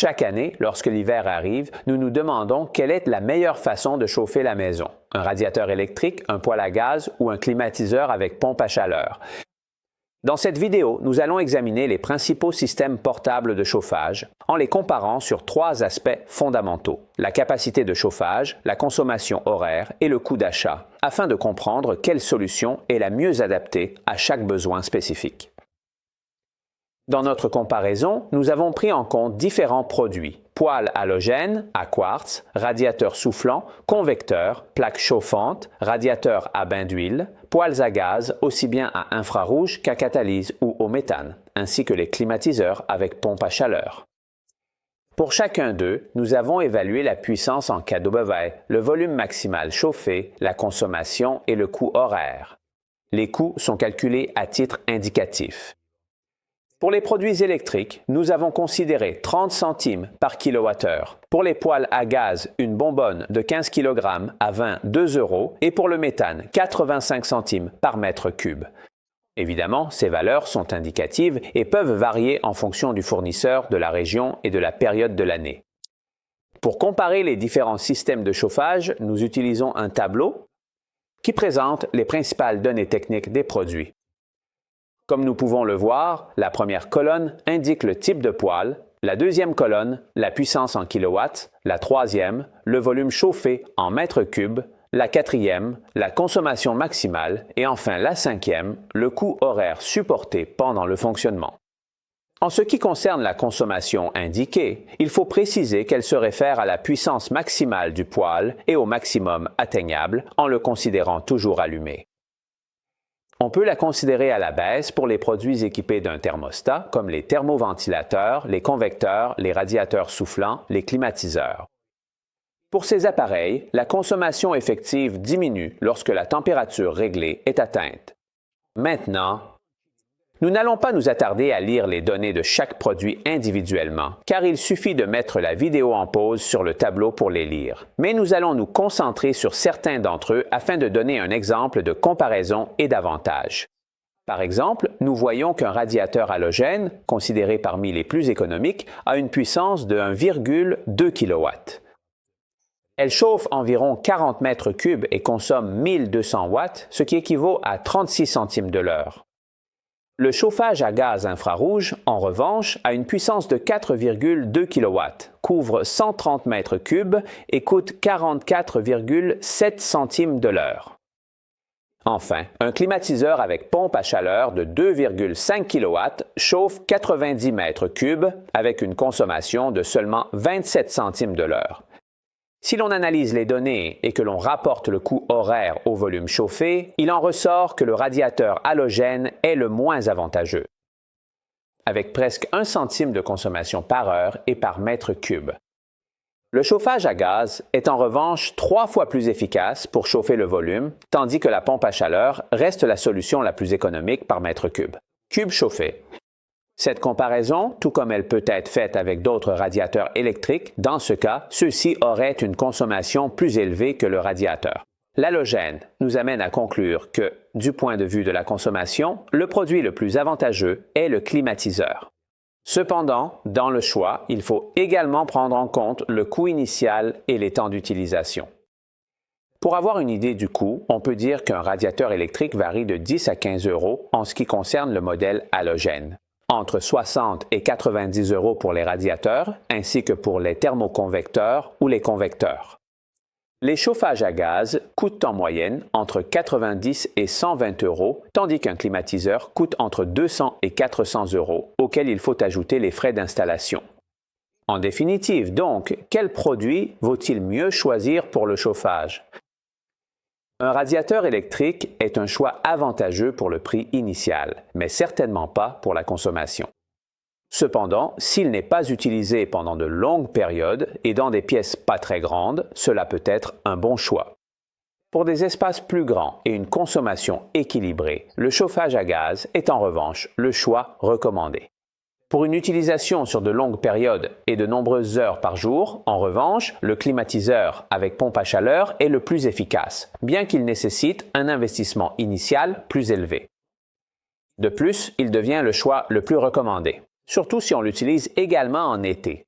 Chaque année, lorsque l'hiver arrive, nous nous demandons quelle est la meilleure façon de chauffer la maison. Un radiateur électrique, un poêle à gaz ou un climatiseur avec pompe à chaleur. Dans cette vidéo, nous allons examiner les principaux systèmes portables de chauffage en les comparant sur trois aspects fondamentaux: la capacité de chauffage, la consommation horaire et le coût d'achat, afin de comprendre quelle solution est la mieux adaptée à chaque besoin spécifique. Dans notre comparaison, nous avons pris en compte différents produits: poêle halogène, à quartz, radiateur soufflant, convecteur, plaque chauffante, radiateur à bain d'huile, poêles à gaz aussi bien à infrarouge qu'à catalyse ou au méthane, ainsi que les climatiseurs avec pompe à chaleur. Pour chacun d'eux, nous avons évalué la puissance en kW, le volume maximal chauffé, la consommation et le coût horaire. Les coûts sont calculés à titre indicatif. Pour les produits électriques, nous avons considéré 30 centimes par kilowattheure. Pour les poêles à gaz, une bonbonne de 15 kg à 20, 2 € et pour le méthane, 85 centimes par mètre cube. Évidemment, ces valeurs sont indicatives et peuvent varier en fonction du fournisseur, de la région et de la période de l'année. Pour comparer les différents systèmes de chauffage, nous utilisons un tableau qui présente les principales données techniques des produits. Comme nous pouvons le voir, la première colonne indique le type de poêle, la deuxième colonne, la puissance en kilowatts, la troisième, le volume chauffé en mètres cubes, la quatrième, la consommation maximale et enfin la cinquième, le coût horaire supporté pendant le fonctionnement. En ce qui concerne la consommation indiquée, il faut préciser qu'elle se réfère à la puissance maximale du poêle et au maximum atteignable en le considérant toujours allumé. On peut la considérer à la baisse pour les produits équipés d'un thermostat, comme les thermoventilateurs, les convecteurs, les radiateurs soufflants, les climatiseurs. Pour ces appareils, la consommation effective diminue lorsque la température réglée est atteinte. Maintenant, nous n'allons pas nous attarder à lire les données de chaque produit individuellement, car il suffit de mettre la vidéo en pause sur le tableau pour les lire. Mais nous allons nous concentrer sur certains d'entre eux afin de donner un exemple de comparaison et d'avantage. Par exemple, nous voyons qu'un radiateur halogène, considéré parmi les plus économiques, a une puissance de 1,2 kW. Elle chauffe environ 40 mètres cubes et consomme 1200 watts, ce qui équivaut à 36 centimes de l'heure. Le chauffage à gaz infrarouge, en revanche, a une puissance de 4,2 kW, couvre 130 mètres cubes et coûte 44,7 centimes de l'heure. Enfin, un climatiseur avec pompe à chaleur de 2,5 kW chauffe 90 mètres cubes avec une consommation de seulement 27 centimes de l'heure. Si l'on analyse les données et que l'on rapporte le coût horaire au volume chauffé, il en ressort que le radiateur halogène est le moins avantageux, avec presque 1 centime de consommation par heure et par mètre cube. Le chauffage à gaz est en revanche 3 fois plus efficace pour chauffer le volume, tandis que la pompe à chaleur reste la solution la plus économique par mètre cube. Cube chauffé. Cette comparaison, tout comme elle peut être faite avec d'autres radiateurs électriques, dans ce cas, ceux-ci auraient une consommation plus élevée que le radiateur. L'halogène nous amène à conclure que, du point de vue de la consommation, le produit le plus avantageux est le climatiseur. Cependant, dans le choix, il faut également prendre en compte le coût initial et les temps d'utilisation. Pour avoir une idée du coût, on peut dire qu'un radiateur électrique varie de 10 à 15 € en ce qui concerne le modèle halogène. Entre 60 et 90 € pour les radiateurs, ainsi que pour les thermoconvecteurs ou les convecteurs. Les chauffages à gaz coûtent en moyenne entre 90 et 120 €, tandis qu'un climatiseur coûte entre 200 et 400 €, auxquels il faut ajouter les frais d'installation. En définitive, donc, quel produit vaut-il mieux choisir pour le chauffage? Un radiateur électrique est un choix avantageux pour le prix initial, mais certainement pas pour la consommation. Cependant, s'il n'est pas utilisé pendant de longues périodes et dans des pièces pas très grandes, cela peut être un bon choix. Pour des espaces plus grands et une consommation équilibrée, le chauffage à gaz est en revanche le choix recommandé. Pour une utilisation sur de longues périodes et de nombreuses heures par jour, en revanche, le climatiseur avec pompe à chaleur est le plus efficace, bien qu'il nécessite un investissement initial plus élevé. De plus, il devient le choix le plus recommandé, surtout si on l'utilise également en été.